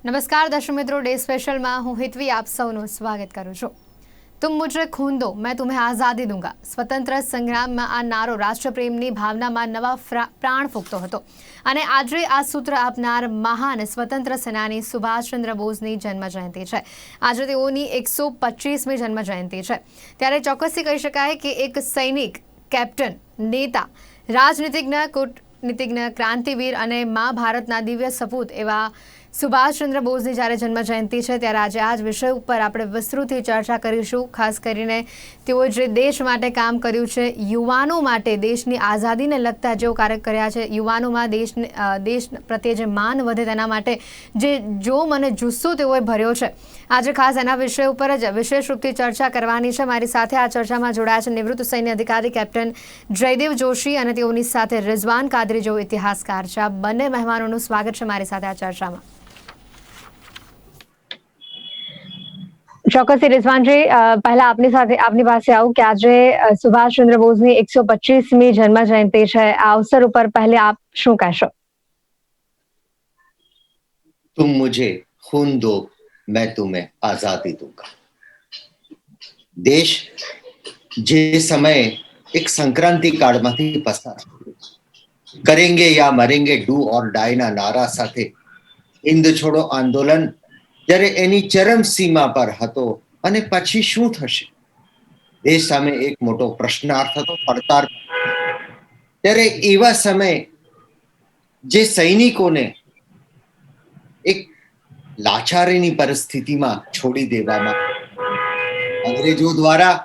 नमस्कार दर्शक मित्रों, डे स्पेशल में हूँ हितवी आप સૌનું સ્વાગત કરું છું। तुम मुझे खून दो मैं तुम्हें आज़ादी दूंगा। સ્વતંત્ર સંગ્રામમાં આ નારો રાષ્ટ્રપ્રેમની ભાવનામાં નવા પ્રાણ ફૂંકતો હતો અને આજે આ સૂત્ર આપનાર મહાન સ્વતંત્ર સેનાની સુભાષચંદ્ર બોઝની જન્મજયંતિ છે। આજે તેઓની 125મી જન્મજયંતિ છે, ત્યારે ચોક્કસથી કહી શકાય કે એક સૈનિક, કેપ્ટન, નેતા, રાજનીતિજ્ઞ, કૂટનીતિજ્ઞ, ક્રાંતિવીર અને મા ભારતના દિવ્ય સપૂત એવા સુભાષચંદ્ર બોઝની જ્યારે જન્મજયંતિ છે ત્યારે આજે આ જ વિષય ઉપર આપણે વિસ્તૃતથી ચર્ચા કરીશું। ખાસ કરીને તેઓ જે દેશ માટે કામ કર્યું છે, યુવાનો માટે દેશની આઝાદીને લગતા જેઓ કાર્ય કર્યા છે, યુવાનોમાં દેશ પ્રત્યે જે માન વધે તેના માટે જે જોમ અને જુસ્સો તેઓએ ભર્યો છે, આજે ખાસ એના વિષય ઉપર જ વિશેષ રૂપથી ચર્ચા કરવાની છે। મારી સાથે આ ચર્ચામાં જોડાયા છે નિવૃત્ત સૈન્ય અધિકારી કેપ્ટન જયદેવ જોશી અને તેઓની સાથે રિઝવાન કાદરી જેઓ ઇતિહાસકાર છે। આ બંને મહેમાનોનું સ્વાગત છે મારી સાથે આ ચર્ચામાં। ચોક્કસથી રિઝવાનજી, પહેલા આપની પાસે આવું કે આજે સુભાષચંદ્ર બોઝની 125મી જન્મજયંતિ છે, આ અવસર ઉપર પહેલે આપ શું કહેશો? तुम मुझे खून दो मैं तुम्हें आजादी दूंगा। देश જે સમયે એક સંક્રાંતિ કાળમાંથી પસાર કરેંગે યા મરેંગે ડુ ઓર ડાયના નારા સાથે હિન્દ છોડો આંદોલન જ્યારે એની ચરમ સીમા પર હતો અને પછી શું થશે, દેશ સામે એક મોટો પ્રશ્નાર્થ હતો, પડકાર। ત્યારે એવા સમયે જે સૈનિકોને એક લાચારીની પરિસ્થિતિમાં છોડી દેવામાં અંગ્રેજો દ્વારા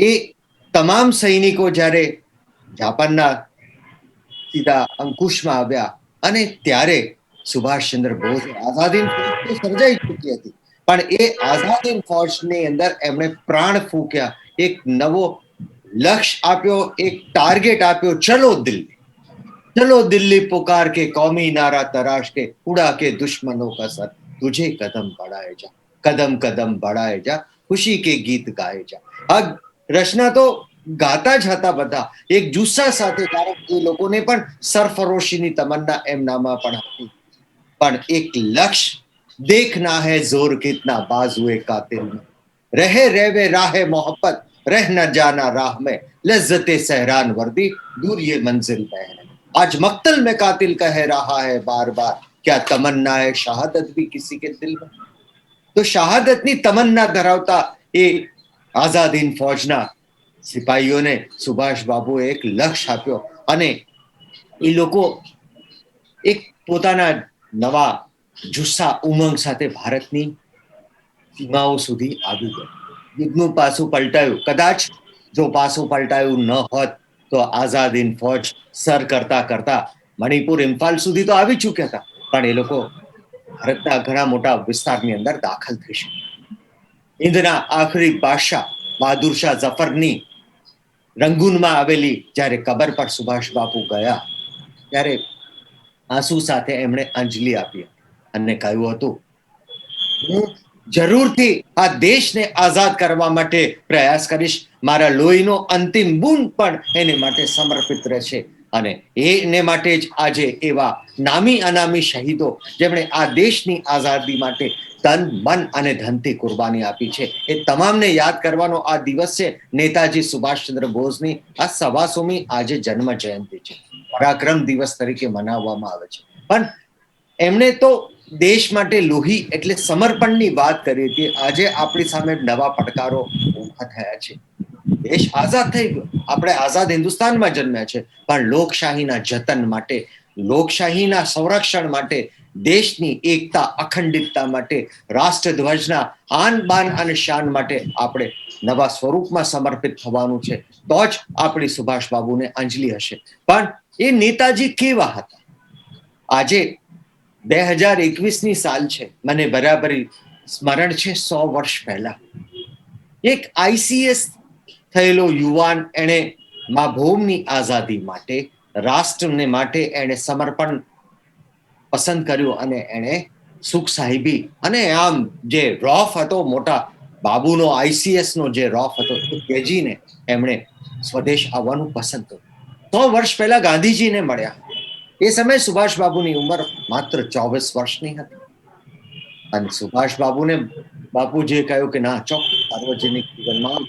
એ તમામ સૈનિકો જ્યારે જાપાનના સીધા અંકુશમાં આવ્યા અને ત્યારે સુભાષચંદ્ર બોઝ આઝાદી સર્જાઈ ચૂકી હતી, પણ એ આઝાદી ફોજની અંદર એમણે પ્રાણ ફૂંક્યા, એક નવો લક્ષ્ય આપ્યો, એક ટાર્ગેટ આપ્યો, चलो दिल्ली पुकार के कौमी नारा तराश के उड़ा के दुश्मनों का सर तुझे कदम बढ़ाए जा, कदम कदम बढ़ाए जा, खुशी के गीत गाए जा। આ રચના તો ગાતા જ હતા બધા એક જુસ્સા સાથે, કારણ કે એ લોકોને પણ સરફરોશીની તમન્ના એમનામાં પણ હતી, પણ એક લક્ષ્ય देखना है जोर कितना बाजुए कातिल में रहे रेवे राहे मोहब्बत रह न जाना राह में लज्जते सहरान वर्दी दूर ये मंजिल में है। आज मक्तल में कातिल कह रहा है बार बार क्या तमन्ना है शहादत भी किसी के दिल में। तो શહાદતની તમન્ના ધરાવતા એ આઝાદીન ફોજના સિપાહીઓને સુભાષ બાબુએ એક લક્ષ્ય આપ્યો અને એ લોકો એક પોતાના નવા જુસ્સા ઉમંગ સાથે ભારતની સીમાઓ સુધી આવી ગયા, યુદ્ધનું પાસું પલટાયું। કદાચ જો પાસું પલટાયું ન હોત તો આઝાદીન ફોજ સર કરતા કરતા મણિપુર, ઇમ્ફાલ સુધી તો આવી ચૂક્યા હતા, પણ એ લોકો ભારતના ઘણા મોટા વિસ્તારની અંદર દાખલ થઈ શકે। હિન્દના આખરી બાદશાહ બહાદુર શાહ જફરની રંગૂનમાં આવેલી જ્યારે કબર પર સુભાષ બાપુ ગયા ત્યારે આંસુ સાથે એમણે અંજલિ આપી અને કહ્યું હતું, હું જરૂરથી આ દેશને આઝાદ કરવા માટે પ્રયાસ કરીશ, મારા લોહીનો અંતિમ બૂંદ પણ એને માટે સમર્પિત રહેશે। અને એને માટે જ આજે એવા નામી અનામી શહીદો જેમણે આ દેશની આઝાદી માટે તન, મન અને ધનથી કુરબાની આપી છે, એ તમામને યાદ કરવાનો આ દિવસ છે। નેતાજી સુભાષચંદ્ર બોઝની આ 125મી આજે જન્મ જયંતિ છે, પરાક્રમ દિવસ તરીકે મનાવવામાં આવે છે, પણ એમણે તો દેશ માટે લોહી એટલે સમર્પણની વાત કરી હતી। આજે આપણી સામે નવા પડકારો ઊભા થયા છે, દેશ આઝાદ થઈ ગયો, આપણે આઝાદ હિન્દુસ્તાનમાં જન્મ્યા છે, પણ લોકશાહીના જતન માટે, લોકશાહીના સંરક્ષણ માટે, દેશની એકતા અખંડિતતા માટે, રાષ્ટ્રધ્વજના આન બાન અને શાન માટે આપણે નવા સ્વરૂપમાં સમર્પિત થવાનું છે, તો જ આપણી સુભાષ બાબુને અંજલિ હશે। પણ એ નેતાજી કેવા હતા? આજે 2021ની સાલ છે, મને બરાબર સ્મરણ છે, 100 વર્ષ પહેલા એક આઈસીએસ થયેલો યુવાન એણે મા ભૌમની આઝાદી માટે, રાષ્ટ્રને માટે એણે સમર્પણ પસંદ કર્યું અને એણે સુખ સાહેબી અને આમ જે રોફ હતો, મોટા બાબુનો આઈસીએસ નો જે રોફ હતો એ ત્યજીને એમણે સ્વદેશ આવવાનું પસંદ કર્યું। 100 વર્ષ પહેલા ગાંધીજીને મળ્યા, એ સમયે સુભાષ બાબુની ઉંમર માત્ર 24 વર્ષની હતી। અને સુભાષ બાબુને બાપુજીએ કહ્યું કે ના, ચોક્કસ સાર્વજનિક જીવનમાં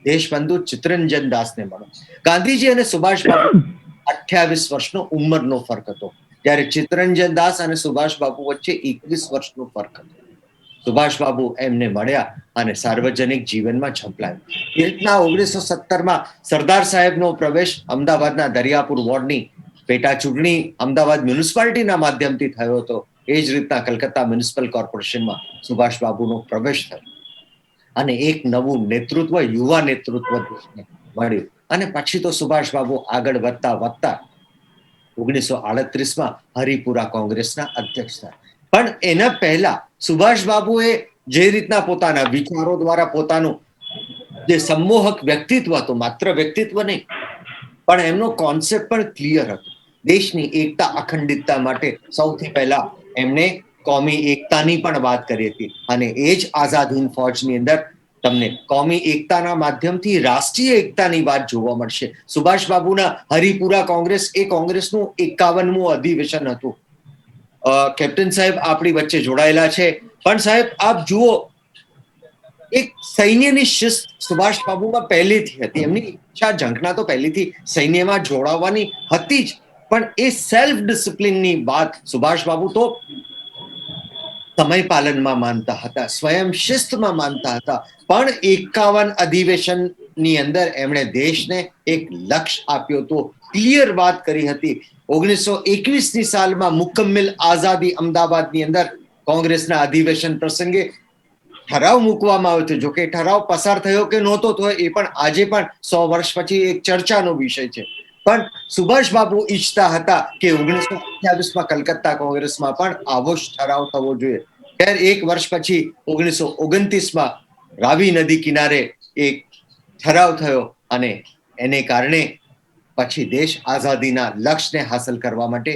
દેશબંધુ ચિત્તરંજન દાસને મળો. ગાંધીજી અને સુભાષ બાબુ 28 વર્ષનો ઉંમરનો ફરક હતો, જ્યારે ચિત્તરંજન દાસ અને સુભાષ બાબુ વચ્ચે 21 વર્ષનો ફરક હતો. સુભાષ બાબુ એમને મળ્યા અને સાર્વજનિક જીવનમાં ઝંપલાવ્યું. એ રીતના 1917માં સરદાર સાહેબનો પ્રવેશ અમદાવાદના દરિયાપુર વોર્ડની પેટા ચૂંટણી અમદાવાદ મ્યુનિસિપાલિટીના માધ્યમથી થયો હતો. એ જ રીતના કલકત્તા મ્યુનિસિપલ કોર્પોરેશનમાં સુભાષ બાબુનો પ્રવેશ થયો અને એક નવું નેતૃત્વ, યુવા નેતૃત્વ દેશને મળ્યું. અને પછી તો સુભાષ બાબુ આગળ વધતા વધતા 1938માં હરિપુરા કોંગ્રેસના અધ્યક્ષ થયા. પણ એના પહેલા સુભાષ બાબુએ જે રીતના પોતાના વિચારો દ્વારા પોતાનું જે સંમોહક વ્યક્તિત્વ હતું, માત્ર વ્યક્તિત્વ નહીં પણ એમનો કોન્સેપ્ટ પણ ક્લિયર હતો. દેશની એકતા અખંડિતતા માટે સૌથી પહેલા એમણે કોમી એકતાની પણ વાત કરી હતી અને એ જ આઝાદ હિંદ ફૌજની અંદર તમને કોમી એકતાના માધ્યમથી રાષ્ટ્રીય એકતાની વાત જોવા મળશે. સુભાષ બાબુના હરિપુરા કોંગ્રેસ એ કોંગ્રેસનું 51મું અધિવેશન હતું. કેપ્ટન સાહેબ આપણી વચ્ચે જોડાયેલા છે, પણ સાહેબ આપ જુઓ, એક સૈન્યની શિસ્ત સુભાષ બાબુમાં પહેલેથી હતી. એમની ઈચ્છા ઝંખના તો પહેલેથી સૈન્યમાં જોડાવાની હતી જ, પણ એ સેલ્ફ ડિસિપ્લિનની વાત સુભાષ બાબુ તો સમય પાલનમાં માનતા હતા, સ્વયં શિસ્તમાં માનતા હતા. પણ 51 અધિવેશનની અંદર એમણે દેશને એક લક્ષ્ય આપ્યો હતો, ક્લિયર વાત કરી હતી. 1921ની સાલમાં મુકમ્મિલ આઝાદી અમદાવાદની અંદર કોંગ્રેસના અધિવેશન પ્રસંગે ઠરાવ મૂકવામાં આવ્યો હતો. જોકે ઠરાવ પસાર થયો કે નહોતો થયો એ પણ આજે પણ 100 વર્ષ પછી એક ચર્ચાનો વિષય છે. પણ સુભાષ બાબુ ઈચ્છતા હતા કે 1928માં કલકત્તા કોંગ્રેસમાં પણ આવો જ ઠરાવ થવો જોઈએ. ખેર, એક વર્ષ પછી 1929માં રાવી નદી કિનારે એક ઠરાવ થયો અને એને કારણે પછી દેશ આઝાદીના લક્ષ્યને હાંસલ કરવા માટે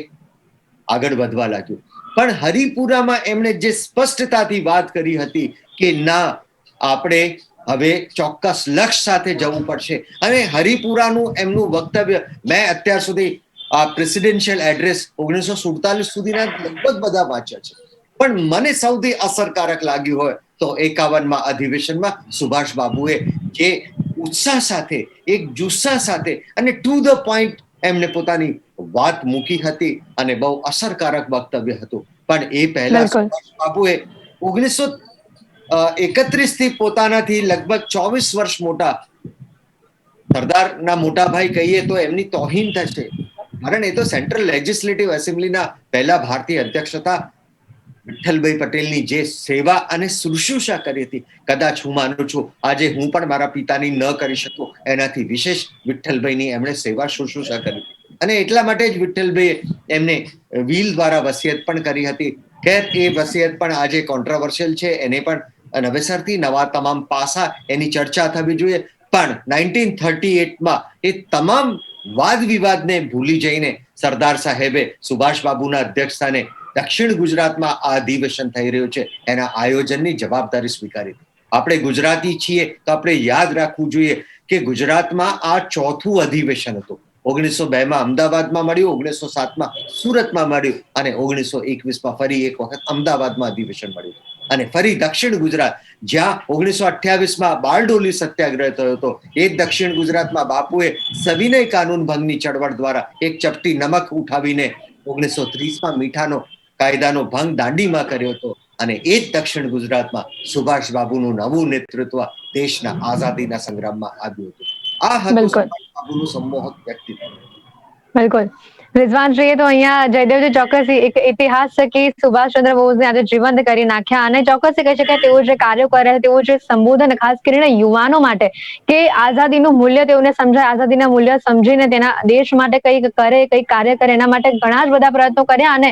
આગળ વધવા લાગ્યું. પણ હરિપુરામાં એમણે જે સ્પષ્ટતાથી વાત કરી હતી કે ના, આપણે હવે ચોક્કસ લક્ષ્ય સાથે જવું પડશે. અને હરિપુરાનું એમનું વક્તવ્ય મેં અત્યાર સુધી આ પ્રેસિડેન્શિયલ એડ્રેસ 1947 સુધીના લગભગ બધા વાંચ્યા છે, પણ મને સૌથી અસરકારક લાગ્યું હોય તો 51માં અધિવેશનમાં સુભાષ બાબુએ જે ઉત્સાહ સાથે, એક જુસ્સા સાથે અને ટુ ધ પોઈન્ટ એમને પોતાની વાત મૂકી હતી અને બહુ અસરકારક વક્તવ્ય હતું. પણ એ પહેલા સુભાષ બાબુએ 1931 થી પોતાનાથી લગભગ 24 વર્ષ મોટા સરદારના મોટા ભાઈ કહીએ તો એમની તોહીન થશે, કારણ એ તો સેન્ટ્રલ લેજિસ્લેટિવ એસેમ્બલીના પહેલા ભારતીય અધ્યક્ષ હતા. વિઠ્ઠલભાઈ પટેલની જે સેવા અને શુશ્રૂષા કરી હતી, કદાચ હું માનું છું આજે હું પણ મારા પિતાની ન કરી શકું, એનાથી વિશેષ વિઠ્ઠલભાઈની એમણે સેવા શુશ્રૂષા કરી. અને એટલા માટે જ વિઠ્ઠલભાઈએ એમને વ્હીલ દ્વારા વસિયત પણ કરી હતી. ખેર, એ વસિયત પણ આજે કોન્ટ્રોવર્શિયલ છે, એને પણ નવેસરથી નવા તમામ પાસા એની ચર્ચા થવી જોઈએ. પણ 1938માં એ તમામ વાદ વિવાદને ભૂલી જઈને સરદાર સાહેબે સુભાષ બાબુના અધ્યક્ષસ્થાને દક્ષિણ ગુજરાતમાં આ અધિવેશન થઈ રહ્યું છે એના આયોજનની જવાબદારી સ્વીકારી. આપણે ગુજરાતી છીએ તો આપણે યાદ રાખવું જોઈએ કે ગુજરાતમાં આ ચોથું અધિવેશન હતું. 1902માં અમદાવાદમાં મળ્યું, 1907માં સુરતમાં મળ્યું અને 1921માં ફરી એક વખત અમદાવાદમાં અધિવેશન મળ્યું. અને ફરી દક્ષિણ ગુજરાત, જ્યાં 1928માં બારડોલી સત્યાગ્રહ થયો હતો, એ દક્ષિણ ગુજરાતમાં બાપુએ સવિનય કાનૂન ભંગની ચળવળ દ્વારા એક ચપટી નમક ઉઠાવીને 1930માં મીઠાનો કાયદાનો ભંગ દાંડીમાં કર્યો હતો. અને એ જ દક્ષિણ ગુજરાતમાં સુભાષ બાબુનું નવું નેતૃત્વ દેશના આઝાદીના સંગ્રામમાં આવ્યું હતું. આ હતું સુભાષ બાબુનું સંમોહક વ્યક્તિત્વ. બિલકુલ. રિઝવાનજીએ તો અહીંયા જયદેવજી ચોક્કસ એક ઇતિહાસ છે કે સુભાષચંદ્ર બોઝને આજે જીવંત કરી નાખ્યા અને ચોક્કસ કહી શકાય તેઓ જે કાર્યો કરે છે, તેઓ જે સંબોધન ખાસ કરીને યુવાનો માટે કે આઝાદીનું મૂલ્ય તેઓને સમજાય, આઝાદીના મૂલ્ય સમજીને તેના દેશ માટે કંઈક કરે, કંઈક કાર્ય કરે, એના માટે ઘણા જ બધા પ્રયત્નો કર્યા અને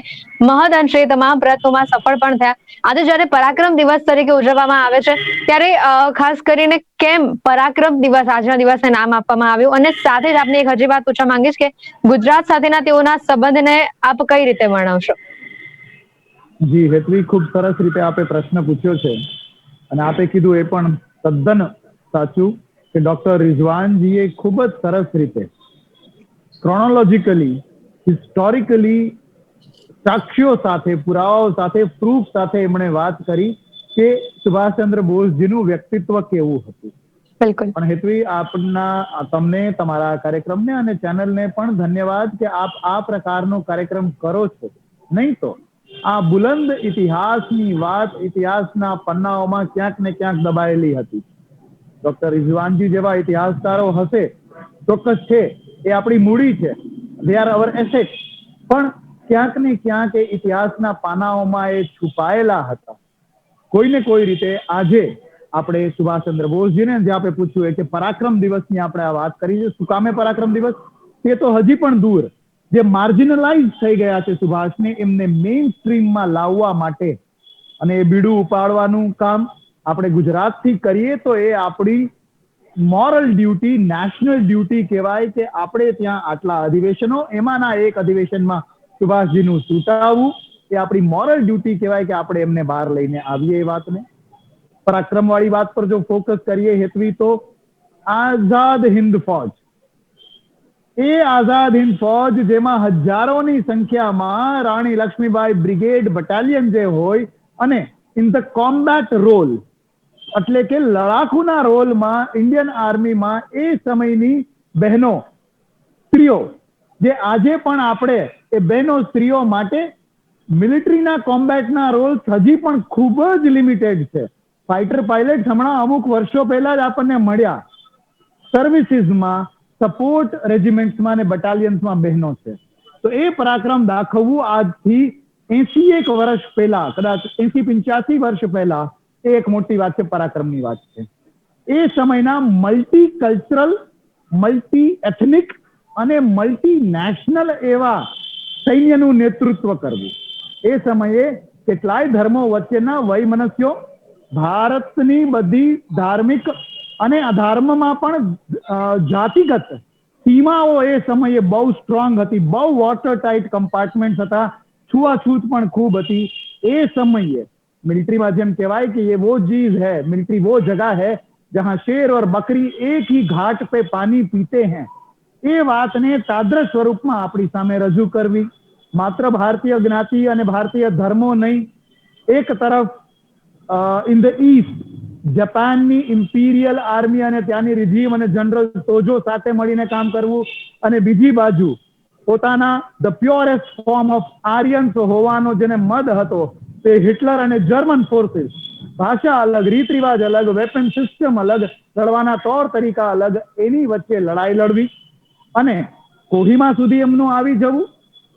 મહદ અંશે એ તમામ પ્રયત્નોમાં સફળ પણ થયા. આજે જ્યારે પરાક્રમ દિવસ તરીકે ઉજવવામાં આવે છે ત્યારે ખાસ કરીને કેમ પરાક્રમ દિવસ આજના દિવસને નામ આપવામાં આવ્યું, અને સાથે જ આપને એક હજી વાત પૂછવા માંગીશ કે ગુજરાત સાથેના તેઓના સંબંધને આપ કઈ રીતે વર્ણવશો? જી હેતવી, ખૂબ સરસ રીતે આપે પ્રશ્ન પૂછ્યો છે અને આપે કીધું એ પણ તદ્દન સાચું કે ડોક્ટર રિઝવાનજીએ ખૂબ જ સરસ રીતે ક્રોનોલોજીકલી, હિસ્ટોરિકલી સાક્ષ્યો સાથે, પુરાવાઓ સાથે, પ્રૂફ સાથે એમણે વાત કરી કે સુભાષચંદ્ર બોઝજીનું વ્યક્તિત્વ કેવું હતું. બિલકુલ. પણ હેતવી, તમને, તમારા કાર્યક્રમને અને ચેનલને પણ ધન્યવાદ કે આપ આ પ્રકારનો કાર્યક્રમ કરો છો. નહીં તો આ બુલંદ ઇતિહાસની વાત ઇતિહાસના પન્નાઓમાં ક્યાંક ને ક્યાંક દબાયેલી હતી. ડોક્ટર રિઝવાનજી જેવા ઇતિહાસકારો હશે, ચોક્કસ છે, એ આપણી મૂડી છે, દે આર અવર એસેટ. પણ ક્યાંક ને ક્યાંક એ ઇતિહાસના પાનાઓમાં એ છુપાયેલા હતા. કોઈને કોઈ રીતે આજે આપણે સુભાષચંદ્ર બોઝજીને જે આપણે પૂછ્યું કે પરાક્રમ દિવસની આપણે આ વાત કરી છે, શું કામે પરાક્રમ દિવસ? તે તો હજી પણ દૂર. જે માર્જિનલાઇઝ થઈ ગયા છે સુભાષને, એમને મેઇન સ્ટ્રીમમાં લાવવા માટે અને એ બીડું ઉપાડવાનું કામ આપણે ગુજરાતથી કરીએ તો એ આપણી મોરલ ડ્યુટી, નેશનલ ડ્યુટી કહેવાય કે આપણે ત્યાં આટલા અધિવેશનો, એમાંના એક અધિવેશનમાં સુભાષજીનું ચૂંટાવવું, એ આપણી મોરલ ડ્યુટી કહેવાય કે આપણે એમને બહાર લઈને આવીએ એ વાતને. પરાક્રમ વાળી વાત પર જો ફોકસ કરીએ હેતવી, તો આઝાદ હિન્દ ફૌજ, એ આઝાદ હિન્દ ફૌજ જેમાં હજારોની સંખ્યામાં રાણી લક્ષ્મીબાઈ બ્રિગેડ બટાલિયન જે હોય અને ઇન ધ કોમ્બેટ રોલ, એટલે કે લડાકુના રોલમાં ઇન્ડિયન આર્મીમાં એ સમયની બહેનો, સ્ત્રીઓ, જે આજે પણ આપણે એ બહેનો સ્ત્રીઓ માટે મિલિટરીના કોમ્બેટના રોલ્સ હજી પણ ખૂબ જ લિમિટેડ છે. ફાઇટર પાયલટ હમણાં અમુક વર્ષો પહેલા જ આપણને મળ્યા. સર્વિસીસમાં, સપોર્ટ રેજિમેન્ટ્સમાં અને બટાલિયન્સમાં બહેનો છે. તો એ પરાક્રમ દાખવવું આજથી 81 વર્ષ પહેલા, કદાચ 80-85 વર્ષ પહેલા, એ એક મોટી વાત છે, પરાક્રમની વાત છે. એ સમયના મલ્ટી કલ્ચરલ, મલ્ટી એથનિક અને મલ્ટી નેશનલ એવા સૈન્યનું નેતૃત્વ કરવું. એ સમયે કેટલાય ધર્મો વચ્ચેના વૈમનસ્યો, ભારતની બધી ધાર્મિક અને અધર્મમાં પણ જાતિગત સીમાઓ એ સમયે બહુ સ્ટ્રોંગ હતી, બહુ વોટર ટાઇટ કમ્પાર્ટમેન્ટ હતા, છૂઆછૂત પણ ખૂબ હતી. એ સમયે મિલિट्री જેમ કહેવાય કે ये वो चीज है, मिलिट्री वो जगह है जहां शेर और बकरी एक ही घाट पे पानी पीते हैं. એ વાતને તાદ્ર સ્વરૂપમાં આપણી સામે રજૂ કરવી. માત્ર ભારતીય જ્ઞાતિ અને ભારતીય ધર્મો નહીં, એક તરફ ઇન ધ ઈસ્ટ જાપાનની ઇમ્પિરિયલ આર્મી અને ત્યાંની રિજીમ અને જનરલ તોજો સાથે મળીને કામ કરવું, અને બીજી બાજુ પોતાના ધ પ્યોરેસ્ટ ફોર્મ ઓફ આર્યન્સ હોવાનો જેને મદ હતો તે હિટલર અને જર્મન ફોર્સિસ, ભાષા અલગ, રીત રિવાજ અલગ, વેપન સિસ્ટમ અલગ, લડવાના તौर તરીકા અલગ, એની વચ્ચે લડાઈ લડવી અને કોહિમા સુધી એમનું આવી જવું.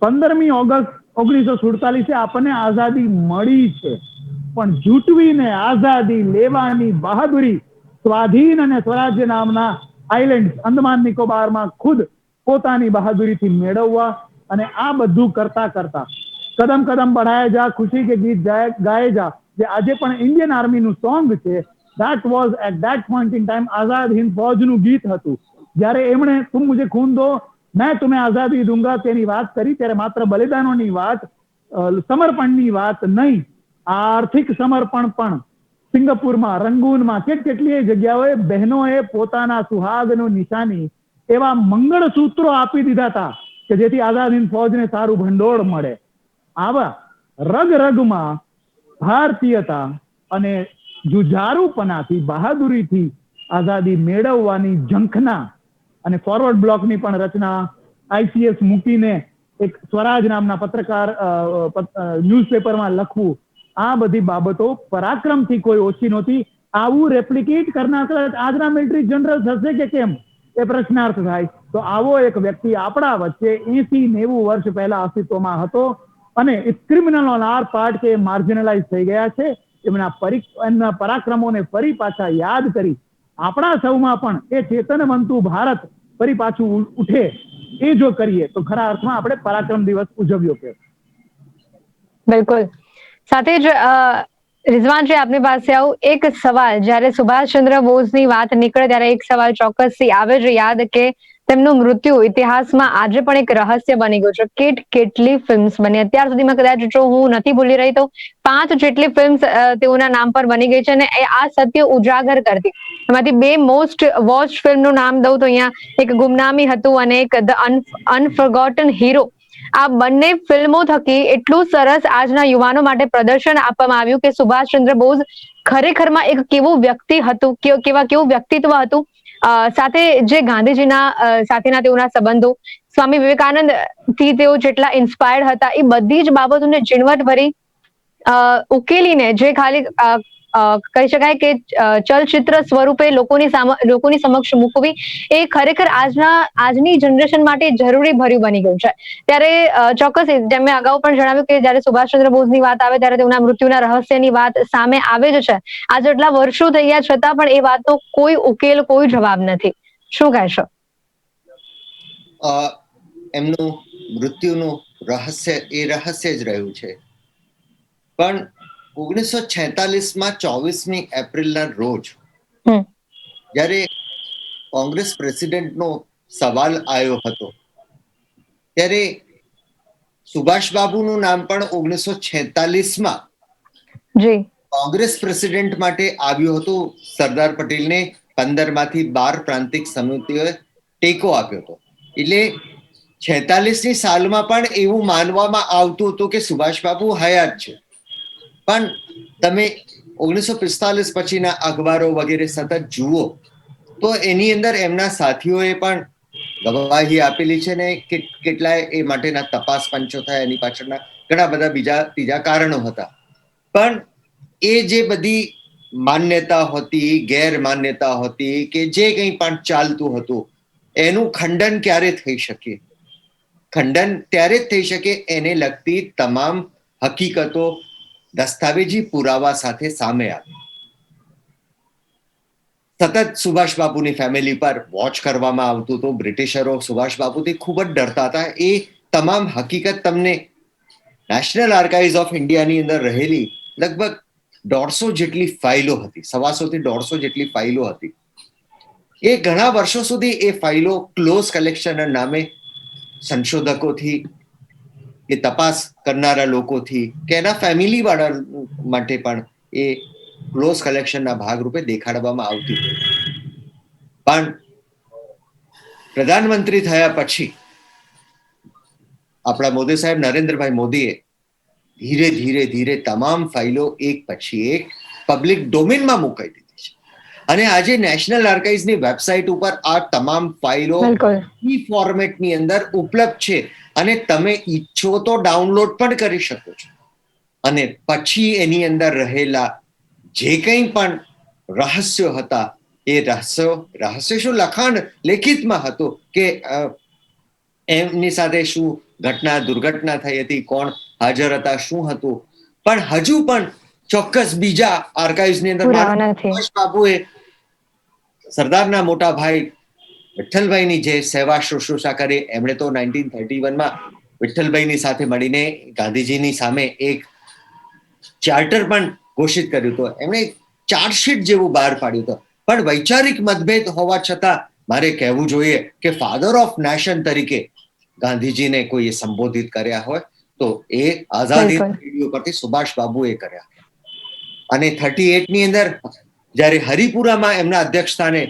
15મી ઓગસ્ટ 1947 આપણને આઝાદી મળી છે, પણ જૂટવીને આઝાદી લેવાની બહાદુરી સ્વાધીન અને સ્વરાજ્ય નામના આઇલેન્ડ અંદમાન નિકોબારમાં ખુદ પોતાની બહાદુરીથી મેળવવા, અને આ બધું કરતા કરતા કદમ કદમ બઢાયા જા, ખુશી કે ગીત ગાએ જા, જે આજે પણ ઇન્ડિયન આર્મીનું સોંગ છે, that was at that point in time Azad Hind ફૌજનું ગીત હતું. જ્યારે એમણે તુમ મુझे ખૂન દો मैं तुम्हें आजादी दूंगा તેની વાત કરી, ત્યારે માત્ર બલિદાનોની વાત, સમર્પણની વાત નહીં, આર્થિક સમર્પણ પણ સિંગાપુરમાં, રંગૂનમાં, કેટલીય જગ્યાઓએ બહેનોએ પોતાના સુહાગનું નિશાની એવા મંગળસૂત્રો આપી દીધા હતા કે જેથી આઝાદ હિન્દ ફૌજને સારું ભંડોળ મળે. આવા રગ રગમાં ભારતીયતા અને જુજારુપનાથી, બહાદુરીથી આઝાદી મેળવવાની ઝંખના અને ફોરવર્ડ બ્લોકની પણ રચના, ICS મૂકીને એક સ્વરાજ નામના પત્રકાર ન્યૂઝપેપરમાં લખવું, આ બધી બાબતો પરાક્રમથી કોઈ ઓછી નહોતી. આવું રેપ્લિકેટ કરનાર આજના મિલિટરી જનરલ થશે કે કેમ, એ પ્રશ્નાર્થ થાય. તો આવો એક વ્યક્તિ આપણા વચ્ચે 80-90 વર્ષ પહેલા અસ્તિત્વમાં હતો, અને it's criminal on our part કે માર્જિનલાઇઝ થઈ ગયા છે. એમના પરાક્રમોને ફરી પાછા યાદ કરી આપણા સૌમાં પણ એ ચેતનવંતું ભારત ફરી પાછું ઉઠે, એ જો કરીએ તો ખરા અર્થમાં આપણે પરાક્રમ દિવસ ઉજવ્યો કે. બિલકુલ. સાથે જ રિઝવાનજી, આપની પાસે આવું એક સવાલ, જ્યારે સુભાષચંદ્ર બોઝની વાત નીકળે ત્યારે એક સવાલ ચોક્કસથી આવે છે યાદ, કે તેમનું મૃત્યુ ઇતિહાસમાં આજે પણ એક રહસ્ય બની ગયું છે. કેટલી ફિલ્મ્સ બની અત્યાર સુધીમાં, કદાચ જો હું નથી ભૂલી રહી તો 5 જેટલી ફિલ્મ્સ તેઓના નામ પર બની ગઈ છે, અને આ સત્ય ઉજાગર કરતી. એમાંથી 2 મોસ્ટ વોચ ફિલ્મનું નામ દઉં તો અહીંયા એક ગુમનામી હતું અને એક ધ અનફોરગોટન હીરો. આ બંને ફિલ્મો થકી એટલું સરસ આજના યુવાનો માટે પ્રદર્શન આપવામાં આવ્યું કે સુભાષચંદ્ર બોઝ ખરેખરમાં એક કેવું વ્યક્તિ હતું, કેવું વ્યક્તિત્વ હતું, સાથે જે ગાંધીજીના સાથેના તેઓના સંબંધો, સ્વામી વિવેકાનંદ થી તેઓ જેટલા ઇન્સ્પાયર્ડ હતા, એ બધી જ બાબતોને ઝીણવટભરી ઉકેલીને જે ખાલી કહી શકાય કે ચલચિત્ર સ્વરૂપે લોકોની સમક્ષ મૂકવી એ ખરેખર આજની જનરેશન માટે જરૂરી ભર્યું બની ગયું છે. ત્યારે ચોક્કસ જેમ મેં અગાઉ પણ જણાવ્યું કે જયારે સુભાષચંદ્ર બોઝની વાત આવે ત્યારે તેમના મૃત્યુના રહસ્યની વાત સામે આવે જ છે. આજે એટલા વર્ષો થઈ ગયા છતાં પણ એ વાતનો કોઈ ઉકેલ, કોઈ જવાબ નથી. શું કહેશો? એમનું મૃત્યુનું રહસ્ય એ રહસ્ય જ રહ્યું છે. પણ 1946માં 24મી એપ્રિલના રોજ જ્યારે કોંગ્રેસ પ્રેસિડેન્ટનો સવાલ આવ્યો હતો ત્યારે સુભાષબાબુનું નામ પણ 1946માં કોંગ્રેસ પ્રેસિડેન્ટ માટે આવ્યું હતું. સરદાર પટેલને 15માંથી 12 પ્રાંતિક સમિતિઓએ ટેકો આપ્યો હતો. એટલે 46ની સાલમાં પણ એવું માનવામાં આવતું હતું કે સુભાષબાબુ હયાત છે. પણ તમે 1945 પછીના અખબારો વગેરે સતત જુઓ તો એની અંદર એમના સાથીઓએ પણ ગવાહી આપેલી છે ને કેટલાય એ માટેના તપાસ પંચો થયા, એની પાછળના ઘણા બધા બીજા ત્રીજા કારણો હતા. પણ એ જે બધી માન્યતા હતી, ગેરમાન્યતા હતી કે જે કંઈ પણ ચાલતું હતું એનું ખંડન ક્યારે થઈ શકે? ખંડન ત્યારે જ થઈ શકે એને લગતી તમામ હકીકતો દસ્તાવેજી પુરાવા સાથે સામે આવે. સતત સુભાષબાબુની ફેમિલી પર વોચ કરવામાં આવતું હતું. બ્રિટિશરો સુભાષબાબુથી ખૂબ જ ડરતા હતા. એ તમામ હકીકત તમને નેશનલ આર્કાઇવ્સ ઓફ ઇન્ડિયાની અંદર રહેલી લગભગ 150 જેટલી ફાઇલો હતી, 125 થી 150 જેટલી ફાઇલો હતી. એ ઘણા વર્ષો સુધી એ ફાઇલો ક્લોઝ કલેક્શનના નામે સંશોધકોથી કે તપાસ કરનારા લોકોથી કે એના ફેમિલી વાળા માટે પણ એ ક્લોઝ કલેક્શનના ભાગરૂપે દેખાડવામાં આવતી. પણ પ્રધાનમંત્રી થયા પછી આપણા મોદી સાહેબ નરેન્દ્રભાઈ મોદીએ ધીરે ધીરે ધીરે તમામ ફાઇલો એક પછી એક પબ્લિક ડોમેનમાં મુકાઈ દીધી છે. અને આજે નેશનલ આર્કાઇવ્સની વેબસાઇટ ઉપર આ તમામ ફાઇલો ઈ ફોર્મેટની અંદર ઉપલબ્ધ છે અને તમે ઈચ્છો તો ડાઉનલોડ પણ કરી શકો છો. અને પછી એની અંદર રહેલા જે કંઈ પણ રહસ્યો હતા એ રહસ્ય શું લખાણ લેખિતમાં હતું કે એમની સાથે શું દુર્ઘટના થઈ હતી, કોણ હાજર હતા, શું હતું, પણ હજુ પણ ચોક્કસ બીજા આર્કાઇવ્સની અંદર સુભાષબાબુએ સરદારના મોટા ભાઈ વિઠ્ઠલભાઈની જે સેવા શુશ્રૂષા કરી, એમણે તો 1931માં વિઠ્ઠલભાઈની સાથે મળીને ગાંધીજીની સામે એક ચાર્ટર પણ ઘોષિત કર્યું હતું. એમણે ચાર્જશીટ જેવું બહાર પાડ્યું હતું. પણ વૈચારિક મતભેદ હોવા છતાં મારે કહેવું જોઈએ કે ફાધર ઓફ નેશન તરીકે ગાંધીજીને કોઈએ સંબોધિત કર્યા હોય તો એ આઝાદી રેડિયો પરથી સુભાષબાબુએ કર્યા. અને 38ની અંદર જ્યારે હરિપુરામાં એમના અધ્યક્ષસ્થાને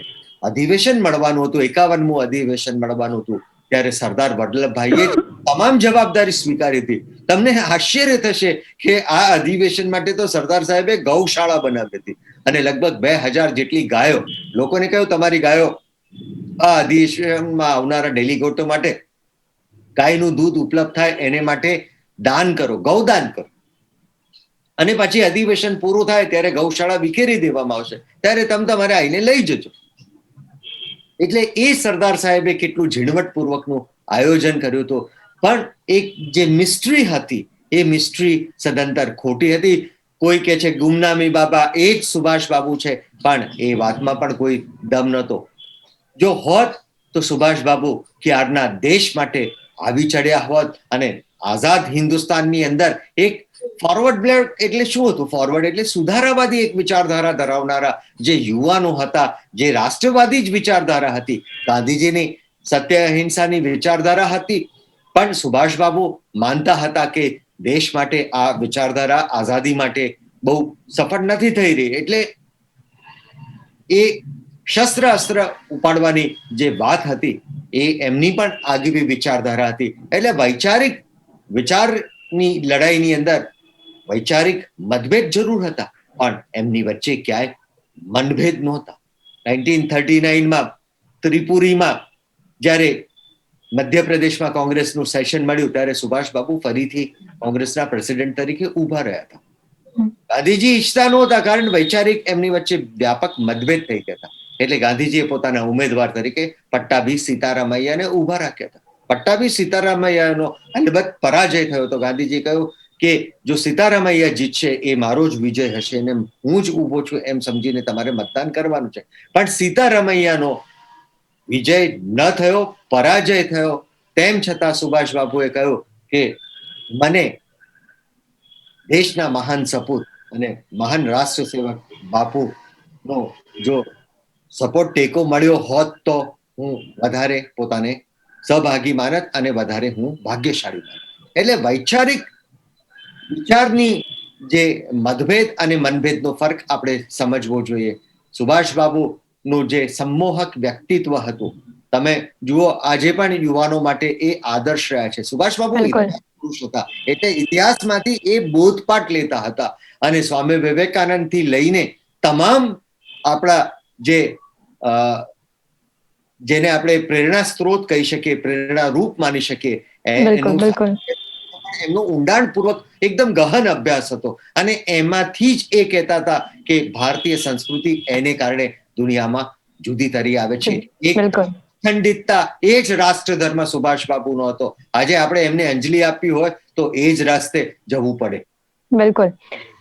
અધિવેશન મળવાનું હતું, 51મું અધિવેશન મળવાનું હતું, ત્યારે સરદાર વલ્લભભાઈએ તમામ જવાબદારી સ્વીકારી હતી. તમને આશ્ચર્ય થશે કે આ અધિવેશન માટે તો સરદાર સાહેબે ગૌશાળા બનાવી હતી અને લગભગ 2000 જેટલી ગાયો, લોકોને કહ્યું તમારી ગાયો આ અધિવેશનમાં આવનારા ડેલિગેટો માટે ગાયનું દૂધ ઉપલબ્ધ થાય એને માટે દાન કરો, ગૌદાન કરો. અને પછી અધિવેશન પૂરું થાય ત્યારે ગૌશાળા વિખેરી દેવામાં આવશે, ત્યારે તમે તમારે આવીને લઈ જજો. એટલે એ સરદાર સાહેબે કેટલું ઝીણવટપૂર્વકનું આયોજન કર્યું હતું. પણ એક જે મિસ્ટ્રી હતી એ મિસ્ટ્રી સદંતર ખોટી હતી. કોઈ કહે છે ગુમનામી બાબા એ જ સુભાષબાબુ છે, પણ એ વાતમાં પણ કોઈ દમ નહોતો. જો હોત તો સુભાષબાબુ ક્યારના દેશ માટે આવી ચડ્યા હોત અને આઝાદ હિન્દુસ્તાનની અંદર એક ફોરવર્ડ બ્લેડ એટલે શું હતું? ફોરવર્ડ એટલે સુધારાવાદી એક વિચારધારા ધરાવનારા જે યુવાનો હતા, જે રાષ્ટ્રવાદી જ વિચારધારા હતી, ગાંધીજીની સત્ય અહિંસાની વિચારધારા હતી, પણ સુભાષબાબુ માનતા હતા કે દેશ માટે આ વિચારધારા આઝાદી માટે બહુ સફળ નથી થઈ રહી. એટલે એ શસ્ત્ર અસ્ત્ર ઉપાડવાની જે વાત હતી એ એમની પણ આગવી વિચારધારા હતી. એટલે વૈચારિક વિચારની લડાઈની અંદર વૈચારિક મતભેદ જરૂર હતા, પણ એમની વચ્ચે ક્યાંય મનભેદ નહોતા. 1939માં ત્રિપુરીમાં જ્યારે મધ્યપ્રદેશમાં કોંગ્રેસનું સેશન મળ્યું ત્યારે સુભાષબાબુ ફરીથી કોંગ્રેસના પ્રેસિડેન્ટ તરીકે ઊભા રહ્યા હતા. ગાંધીજી ઈચ્છતા નહોતા, કારણ વૈચારિક એમની વચ્ચે વ્યાપક મતભેદ થઈ ગયા હતા. એટલે ગાંધીજીએ પોતાના ઉમેદવાર તરીકે પટ્ટાભી સીતારામૈયાને ઊભા રાખ્યા હતા. પટ્ટાભી સીતારામૈયાનો અલબત્ત પરાજય થયો તો ગાંધીજીએ કહ્યું કે જો સીતારામૈયા જીતશે એ મારો જ વિજય હશે અને હું જ ઊભો છું એમ સમજીને તમારે મતદાન કરવાનું છે. પણ સીતારામૈયાનો વિજય ન થયો, પરાજય થયો. તેમ છતાં સુભાષબાબુએ કહ્યું કે મને દેશના મહાન સપૂત અને મહાન રાષ્ટ્ર સેવક બાપુનો જો સપોર્ટ ટેકો મળ્યો હોત તો હું વધારે પોતાને સહભાગી માનત અને વધારે હું ભાગ્યશાળી માનત. એટલે વૈચારિક વિચારની જે મતભેદ અને મનભેદનો ફરક આપણે સમજવો જોઈએ. સુભાષબાબુનું જે સંમોહક વ્યક્તિત્વ હતું, તમે જુઓ આજે પણ યુવાનો માટે એ આદર્શ રહ્યા છે. સુભાષબાબુ પુરુષ હતા એટલે ઇતિહાસમાંથી એ બોધપાઠ લેતા હતા અને સ્વામી વિવેકાનંદ થી લઈને તમામ આપણા જેને આપણે પ્રેરણા સ્ત્રોત કહી શકીએ, પ્રેરણા રૂપ માની શકીએ, એમનો ઊંડાણપૂર્વક એકદમ ગહન અભ્યાસ હતો અને એમાંથી જ એ કહેતા હતા કે ભારતીય સંસ્કૃતિ એને કારણે દુનિયામાં જુદી તરી આવે છે. ખંડિતતા એ જ રાષ્ટ્ર ધર્મ સુભાષબાબુનો હતો. આજે આપણે એમને અંજલિ આપવી હોય તો એ જ રસ્તે જવું પડે. બિલકુલ.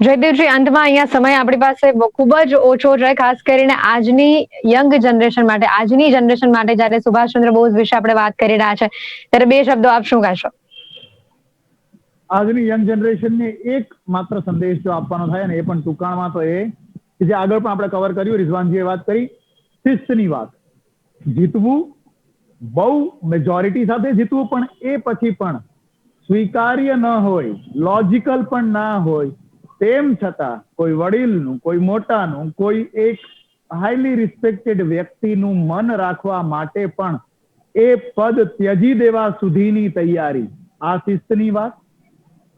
જયદેવજી, અંતમાં અહીંયા સમય આપણી પાસે ખૂબ જ ઓછો છે, ખાસ કરીને આજની યંગ જનરેશન માટે, આજની જનરેશન માટે જ્યારે સુભાષચંદ્ર બોઝ વિશે આપણે વાત કરી રહ્યા છે ત્યારે બે શબ્દો આપ શું કહેશો? આજની યંગ જનરેશનને એક માત્ર સંદેશ જો આપવાનો થાય ને, એ પણ ટૂંકાણમાં તો એ કે જે આગળ પણ આપણે કવર કર્યું, રિઝવાનજીએ વાત કરી શિસ્તની વાત. જીતવું, બહુ મેજોરિટી સાથે જીતવું, પણ એ પછી પણ સ્વીકાર્ય ન હોય, લોજિકલ પણ ના હોય, તેમ છતાં કોઈ વડીલનું, કોઈ મોટાનું, કોઈ એક હાઈલી રિસ્પેક્ટેડ વ્યક્તિનું મન રાખવા માટે પણ એ પદ ત્યજી દેવા સુધીની તૈયારી, આ શિસ્તની વાત.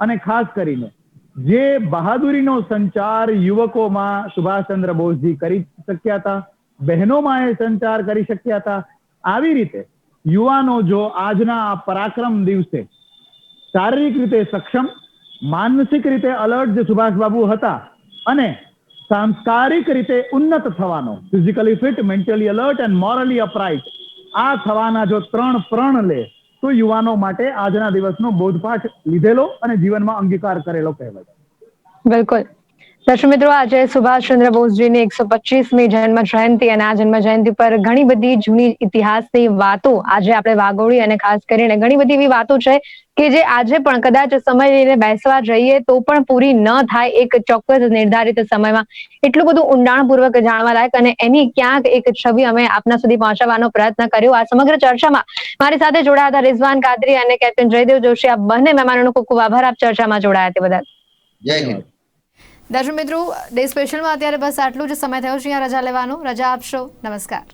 અને ખાસ કરીને જે બહાદુરીનો સંચાર યુવકોમાં સુભાષચંદ્ર બોઝજી કરી શક્યા હતા, બહેનોમાં એ સંચાર કરી શક્યા હતા, આવી રીતે યુવાનો જો આજના આ પરાક્રમ દિવસે શારીરિક રીતે સક્ષમ, માનસિક રીતે અલર્ટ જે સુભાષબાબુ હતા અને સાંસ્કારિક રીતે ઉન્નત થવાનો, physically fit, mentally alert and મોરલી અપરાઇટ, આ થવાના જો 3 પ્રણ લે તો યુવાનો માટે આજના દિવસનો બોધપાઠ લીધેલો અને જીવનમાં અંગીકાર કરેલો કહેવાય. બિલકુલ. દર્શક મિત્રો, આજે સુભાષચંદ્ર બોઝજીની 125મી જન્મ જયંતિ અને આ જન્મ જયંતિ પર ઘણી બધી જૂની ઇતિહાસની વાતો આજે આપણે વાગોળી અને ખાસ કરીને ઘણી બધી એવી વાતો છે કે જે આજે પણ કદાચ સમય લઈને બેસવા જઈએ તો પણ પૂરી ન થાય એક ચોક્કસ નિર્ધારિત સમયમાં. એટલું બધું ઊંડાણપૂર્વક જાણવા લાયક અને એની ક્યાંક એક છબી અમે આપના સુધી પહોંચાડવાનો પ્રયત્ન કર્યો. આ સમગ્ર ચર્ચામાં મારી સાથે જોડાયા હતા રિઝવાન કાદરી અને કેપ્ટન જયદેવ જોશી. આ બંને મહેમાનોનો ખૂબ ખૂબ આભાર આપ ચર્ચામાં જોડાયા તે બદલ. જય હિન્દ. દર્શક મિત્રો, ડે સ્પેશિયલમાં અત્યારે બસ આટલું જ સમય થયો છે અહીંયા રજા લેવાનો. રજા આપશો. નમસ્કાર.